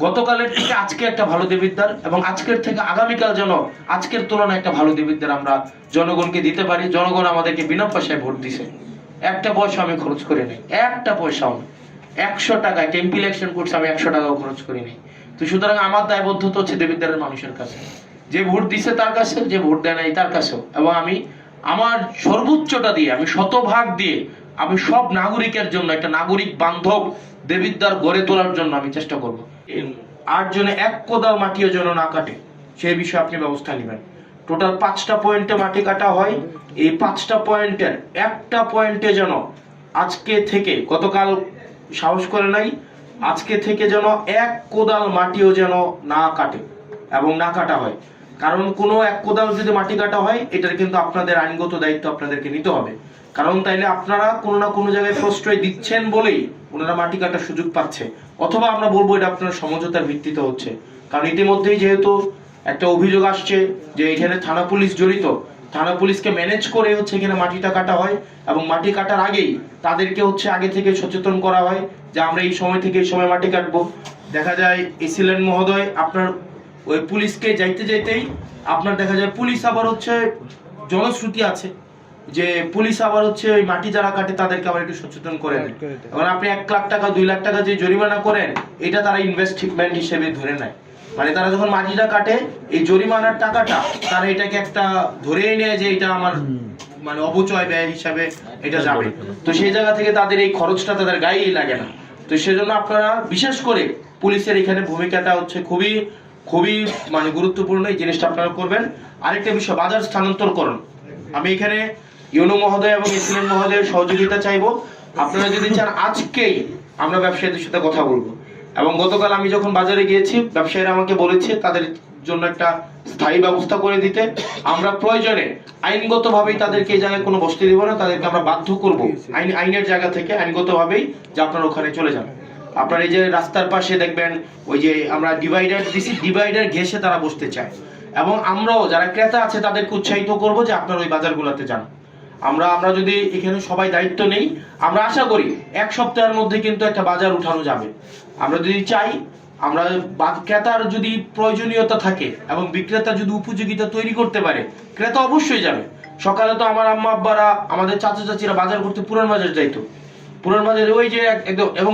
গতকালের থেকে আজকে একটা ভালো দেবিদ্বার এবং আজকের থেকে আগামীকাল যেন আজকের তুলনায় একটা ভালো দেবিদ্বার আমরা জনগণকে দিতে পারি। জনগণ আমাদেরকে বিনা পয়সায় ভোট দিছে, একটা পয়সা আমি খরচ করে নেই, একটা পয়সাও না। 100 টাকা টেম্পি ইলেকশন করছে, আমি 100 টাকাও খরচ করি নাই। তো সুতরাং আমার দায়বদ্ধতা হচ্ছে দেবিদ্বারের মানুষের কাছে, যে ভোট দিছে তার কাছে, যে ভোট দেয় নাই তার কাছেও। এবং আমি আমার সর্বোচ্চটা দিয়ে, আমি শতভাগ দিয়ে, আমি সব নাগরিকের জন্য একটা নাগরিক বান্ধব দেবিদ্বার গড়ে তোলার জন্য আমি চেষ্টা করব। 8 জনে 1 কোদাল মাটিও যেন না কাটে, সেই বিষয়ে আপনি ব্যবস্থা নেবেন। টোটাল 5টা পয়েন্টে মাটি কাটা হয়, এই 5টা পয়েন্টের একটা পয়েন্টে যেন আজকে থেকে, গতকাল সাহস করে নাই, আজকে থেকে যেন 1 কোদাল মাটিও যেন না কাটে এবং না কাটা হয়। কারণ কোনো 1 কোদাল যদি মাটি কাটা হয়, এটার কিন্তু আপনাদের আইনগত দায়িত্ব আপনাদেরকে নিতে হবে। কারণ তাইলে আপনারা কোনো না কোনো জায়গায় প্রশ্রয় দিচ্ছেন বলেই ওনারা মাটি কাটার সুযোগ পাচ্ছে, অথবা আমরা বলবো এটা আপনার সমঝোতার ভিত্তিতে হচ্ছে। কারণ ইতিমধ্যেই যেহেতু একটা অভিযোগ আসছে যে এখানে থানা পুলিশ জড়িত, থানা পুলিশকে ম্যানেজ করে হচ্ছে এখানে মাটিটা কাটা হয় এবং মাটি কাটার আগেই তাদেরকে হচ্ছে আগে থেকে সচেতন করা হয় যে আমরা এই সময় থেকে এই সময় মাটি কাটবো। দেখা যায় এসিলেন মহোদয় আপনার ওই পুলিশকে যাইতে যাইতেই আপনার দেখা যায় পুলিশ আবার হচ্ছে জনশ্রুতি আছে যে পুলিশ আবার হচ্ছে ওই মাটি যারা কাটে তাদেরকে আবার একটু সচেতন করে দেয়। এখন আপনি 1 লাখ টাকা 2 লাখ টাকা যে জরিমানা করেন, এটা তারা ইনভেস্টমেন্ট হিসেবে ধরে নেয়। মানে তারা যখন মাটিটা কাটে, এই জরিমানার টাকাটা তারা এটাকে একটা ধরেই নেয় যে এটা আমার মানে অপচয় ব্যয় হিসাবে এটা যাবে। তো সেই জায়গা থেকে তাদের এই খরচটা তাদের গায়েই লাগে না। তো সেজন্য আপনারা বিশেষ করে পুলিশের এখানে ভূমিকাটা হচ্ছে খুবই খুবই মানে গুরুত্বপূর্ণ, এই জিনিসটা আপনারা করবেন। আরেকটা বিষয়, বাজার স্থানান্তরকরণ। আমি এখানে ইউনো মহোদয় এবং এসিলেন মহোদয়ের সহযোগিতা চাইবো। আপনারা যদি চান আজকেই আমরা ব্যবসায়ীদের সাথে কথা বলবো। এবং গতকাল আমি যখন বাজারে গিয়েছি, ব্যবসায়ীরা আমাকে বলেছে তাদের জন্য একটা স্থায়ী ব্যবস্থা করে দিতে। আমরা প্রয়োজনে আইনগতভাবেই তাদেরকে এই জায়গায় কোনো বসতে দিব না, তাদেরকে আমরা বাধ্য করব আইনের জায়গা থেকে আইনগতভাবেই যে আপনারা ওখানে চলে যান। আপনার এই যে রাস্তার পাশে দেখবেন ওই যে আমরা ডিভাইডার দিছি, ডিভাইডার ঘেঁষে তারা বসতে চায়। এবং আমরাও যারা ক্রেতা আছে তাদেরকে উৎসাহিত করব যে আপনারা ওই বাজারগুলোতে যান। আমরা যদি এখানে সবাই দায়িত্ব নেই, আমরা আশা করি 1 সপ্তাহের মধ্যে কিন্তু একটা বাজার উঠানো যাবে। আমরা যদি চাই, আমরা ক্রেতার যদি প্রয়োজনীয়তা থাকে এবং বিক্রেতা যদি উপযোগিতা তৈরি করতে পারে, ক্রেতা অবশ্যই যাবে। সকালে তো আমার আম্মা আব্বারা, আমাদের চাচা চাচিরা বাজার করতে পুরান বাজার যাইতো, পুরান বাজারে ওই যে একদম এবং